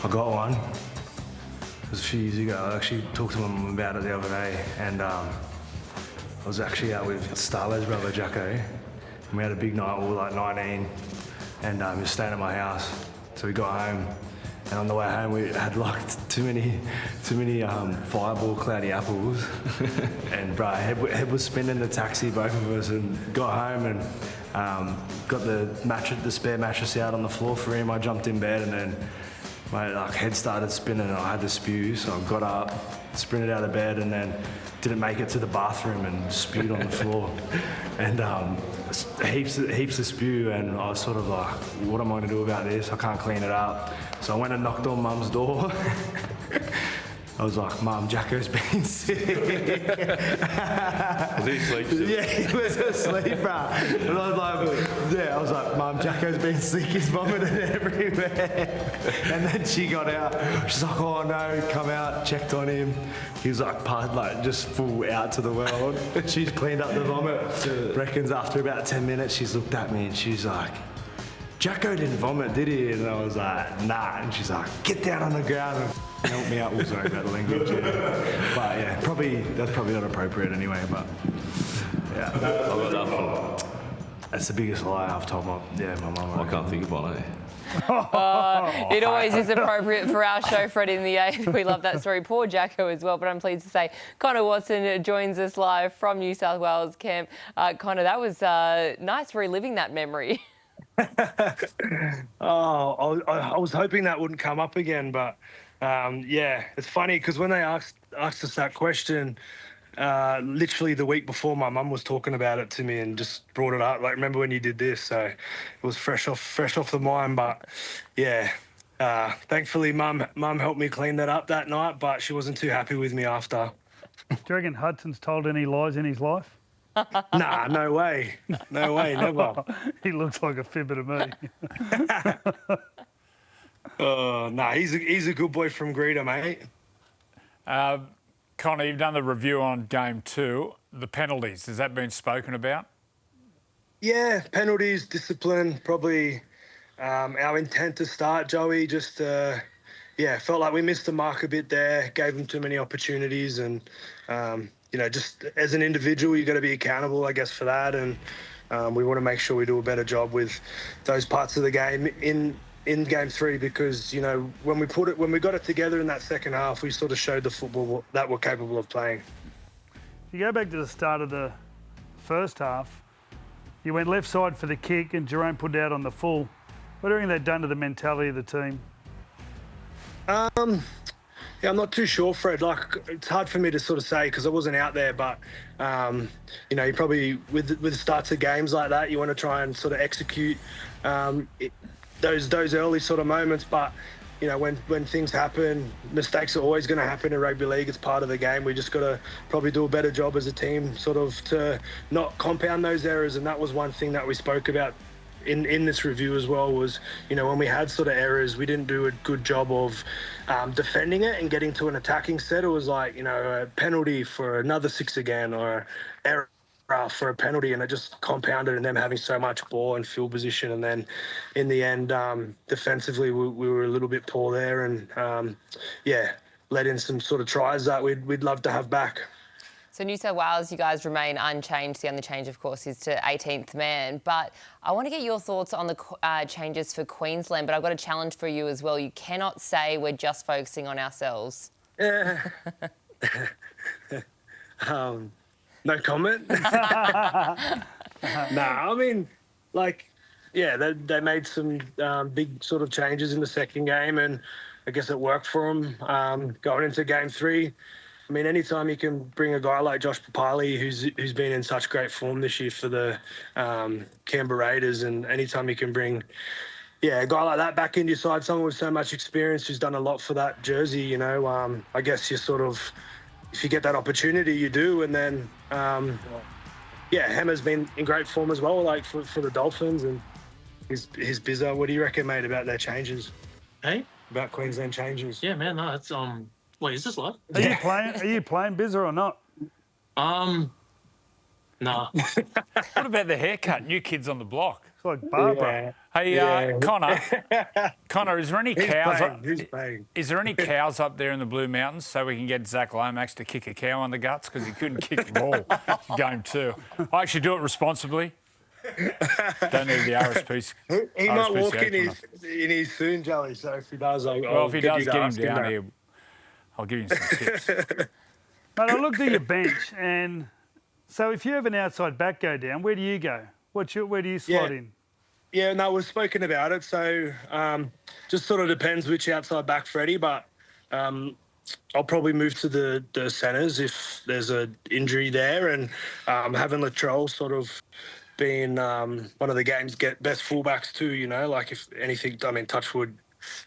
I got one. It was a few years ago. I actually talked to my mum about it the other day, and I was actually out with Starlow's brother Jacko, and we had a big night. We were like 19, and he was staying at my house. So we got home, and on the way home we had like too many Fireball cloudy apples, and bro, head was spinning the taxi, both of us, and got home and got the spare mattress out on the floor for him. I jumped in bed, and then my head started spinning, and I had to spew. So I got up, sprinted out of bed, and then didn't make it to the bathroom and spewed on the floor, and heaps of spew. And I was sort of like, what am I going to do about this? I can't clean it up. So I went and knocked on Mum's door. I was like, Mum, Jacko's been sick. Was he asleep? Yeah, he was asleep, bro. And I was like, Mum, Jacko's been sick, he's vomited everywhere. And then she got out. She's like, oh no, come out, checked on him. He was like just full out to the world. She's cleaned up the vomit. Reckons after about 10 minutes, she's looked at me and she's like, Jacko didn't vomit, did he? And I was like, nah. And she's like, get down on the ground and help me out. Well, sorry about the language. Yeah. But yeah, that's probably not appropriate anyway, but yeah. I got that one. That's the biggest lie I've told my mum. I can't think of one, eh? It always is appropriate for our show, Freddy in the 8th. We love that story. Poor Jacko as well, but I'm pleased to say Connor Watson joins us live from New South Wales camp. Connor, that was nice reliving that memory. I was hoping that wouldn't come up again, but yeah, it's funny because when they asked us that question, literally the week before, my mum was talking about it to me and just brought it up. Like, remember when you did this? So it was fresh off the mind. But yeah, thankfully, mum helped me clean that up that night, but she wasn't too happy with me after. Do you reckon Hudson's told any lies in his life? Nah, no way, never. He looks like a fibber to me. Nah, he's a good boy from Greeter, mate. Connor, you've done the review on Game 2. The penalties, has that been spoken about? Yeah, penalties, discipline, probably our intent to start, Joey. Just, felt like we missed the mark a bit there, gave them too many opportunities, and, just as an individual, you got to be accountable, I guess, for that. And we want to make sure we do a better job with those parts of the game in Game 3, because when we got it together in that second half, we sort of showed the football that we're capable of playing. If you go back to the start of the first half, you went left side for the kick and Jerome put it out on the full. What do you think they've done to the mentality of the team? Yeah, I'm not too sure, Fred. Like, it's hard for me to sort of say because I wasn't out there, but you probably with the starts of games like that, you want to try and sort of execute those early sort of moments. But when things happen, mistakes are always going to happen in rugby league. It's part of the game. We just got to probably do a better job as a team, sort of, to not compound those errors. And that was one thing that we spoke about in this review as well, was when we had sort of errors, we didn't do a good job of defending it and getting to an attacking set. It was like a penalty for another 6 again, or error for a penalty, and it just compounded, and them having so much ball and field position. And then in the end, defensively, we were a little bit poor there, and let in some sort of tries that we'd love to have back. So New South Wales, you guys remain unchanged. The only change, of course, is to 18th man. But I want to get your thoughts on the changes for Queensland. But I've got a challenge for you as well. You cannot say we're just focusing on ourselves. No comment. I mean, they made some big sort of changes in the second game, and I guess it worked for them going into Game 3. I mean, anytime you can bring a guy like Josh Papali, who's been in such great form this year for the Canberra Raiders, and anytime you can bring a guy like that back into your side, someone with so much experience who's done a lot for that jersey, I guess you sort of, if you get that opportunity, you do. And then, Hammer's been in great form as well, like for the Dolphins, and his Bizza. What do you reckon, mate, about their changes? Hey? About Queensland changes? Yeah, man, no, it's Wait, is this live? Are you playing Bizza or not? Nah. What about the haircut? New Kids on the Block. It's like Barbara. Hey, Connor, is there any cows? Who's paying? Is there any cows up there in the Blue Mountains so we can get Zach Lomax to kick a cow on the guts because he couldn't kick the ball in game 2? I actually do it responsibly. Don't need the RSP. He might walk in his soon, Joey. So if he does, Well, if he does, get him down here. I'll give you some tips. Mate, I looked at your bench, and so if you have an outside back go down, where do you go? Where do you slot in? Yeah, no, we've spoken about it. So just sort of depends which outside back, Freddy. But I'll probably move to the centres if there's an injury there. And having Latrell sort of being one of the game's best fullbacks too, you know, like if anything, I mean, touch wood,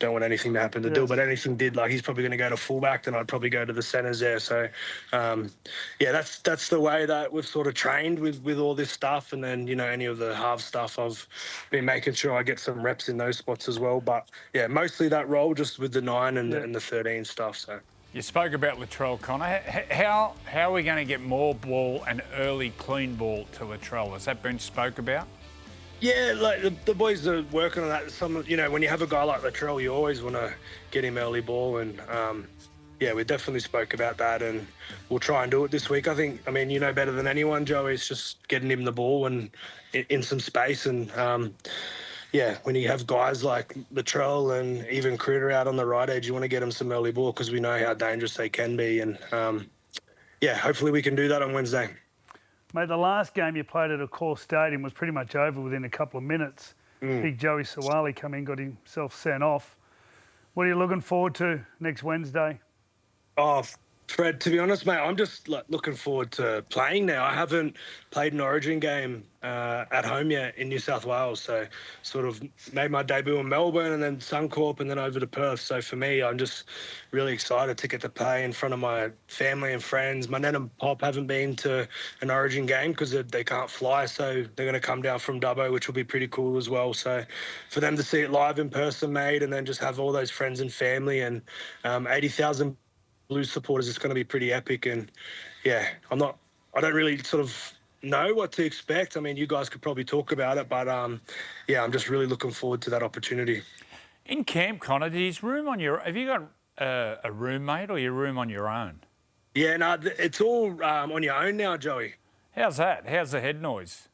don't want anything to happen to Dill, but anything did, like he's probably going to go to fullback, then I'd probably go to the centres there. So, yeah, that's the way that we've sort of trained with all this stuff. And then, you know, any of the half stuff, I've been making sure I get some reps in those spots as well. But, yeah, mostly that role just with the 9 and the 13 stuff, so. You spoke about Latrell, Connor. How are we going to get more ball and early clean ball to Latrell? Has that been spoke about? Yeah, like the boys are working on that. You know, when you have a guy like Latrell, you always want to get him early ball, and yeah, we definitely spoke about that, and we'll try and do it this week. I mean, you know better than anyone, Joey. It's just getting him the ball and in some space, and yeah, when you have guys like Latrell and even Critter out on the right edge, you want to get them some early ball because we know how dangerous they can be, and yeah, hopefully we can do that on Wednesday. Mate, the last game you played at a core stadium was pretty much over within a couple of minutes. Big Joey Sawali come in, got himself sent off. What are you looking forward to next Wednesday? Oh, Fred, to be honest, mate, I'm just looking forward to playing now. I haven't played an Origin game at home yet in New South Wales, so sort of made my debut in Melbourne and then Suncorp and then over to Perth. So for me, I'm just really excited to get to play in front of my family and friends. My nan and pop haven't been to an Origin game because they can't fly, so they're going to come down from Dubbo, which will be pretty cool as well. So for them to see it live in person, mate, and then just have all those friends and family and 80,000 Blues supporters, it's going to be pretty epic. And yeah, I don't really sort of know what to expect. I mean, you guys could probably talk about it, but yeah, I'm just really looking forward to that opportunity. In camp, Connor, have you got a roommate or your room on your own? Yeah, no, it's all on your own now, Joey. How's that? How's the head noise?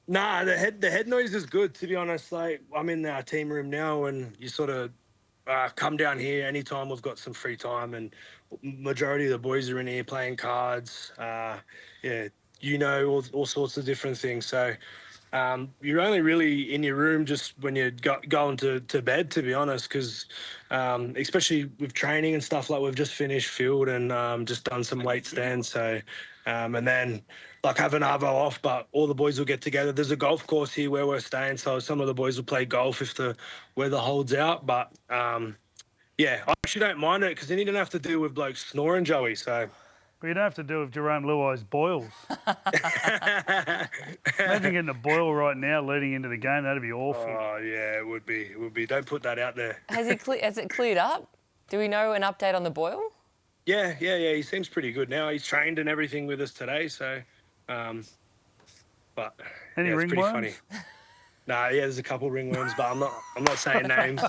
Nah, the head noise is good, to be honest. Like, I'm in our team room now, and you sort of come down here anytime we've got some free time, and majority of the boys are in here playing cards. Yeah, you know, all sorts of different things. So you're only really in your room just when you're going to bed, to be honest, because especially with training and stuff, like we've just finished field and just done some weight stands. So and then like have an arvo off, but all the boys will get together. There's a golf course here where we're staying, so some of the boys will play golf if the weather holds out. But yeah, I actually don't mind it because then you don't have to deal with blokes snoring, Joey. So. Well, you don't have to do with Jerome Luai's boils. Imagine getting a boil right now leading into the game. That'd be awful. Oh, yeah, it would be. It would be. Don't put that out there. Has it cleared up? Do we know an update on the boil? Yeah. He seems pretty good now. He's trained and everything with us today. So, but Any it's pretty funny. ringworms? Nah, yeah, there's a couple ringworms, but I'm not saying names.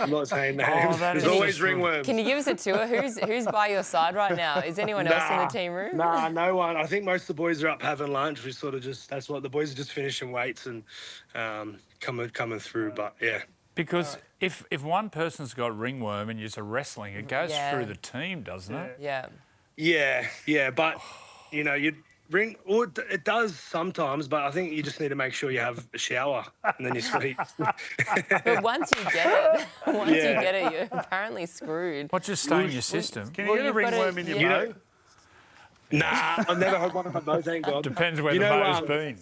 I'm not saying names. that There's is always just- ringworms. Can you give us a tour? Who's by your side right now? Is anyone else in the team room? Nah, no one. I think most of the boys are up having lunch. We sort of that's what the boys are just finishing weights and coming through. But yeah. Because if one person's got ringworm and you're wrestling, it goes Yeah. through the team, doesn't it? Yeah. Yeah, but you know, it does sometimes, but I think you just need to make sure you have a shower and then you sleep. But once you get it, you're apparently screwed. What just stay in your system? Can you get a you've got ringworm in your yeah. boat? Nah, I've never had one of those, thank God. Depends where You the know, motor's been.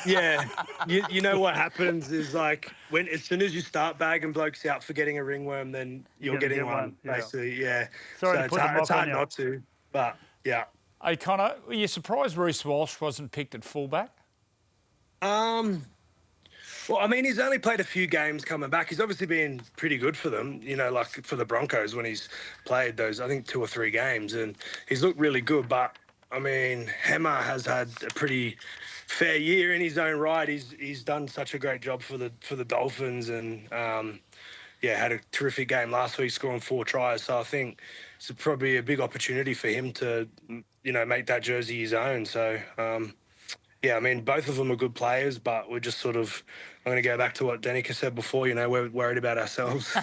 Yeah, you know what happens is like as soon as you start bagging blokes out for getting a ringworm, then you're You're gonna getting get one, one, yeah. basically. Yeah. Sorry so to put them it's off on hard you. not to, but yeah. Hey, Connor, were you surprised Reece Walsh wasn't picked at fullback? Well, I mean, he's only played a few games coming back. He's obviously been pretty good for them, you know, like for the Broncos when he's played those, I think 2 or 3 games, and he's looked really good. But I mean, Hemmer has had a pretty fair year in his own right. He's done such a great job for the Dolphins, and had a terrific game last week, scoring 4 tries. So I think it's probably a big opportunity for him to, make that jersey his own. So I mean, both of them are good players, but we're just I'm going to go back to what Danica said before. We're worried about ourselves.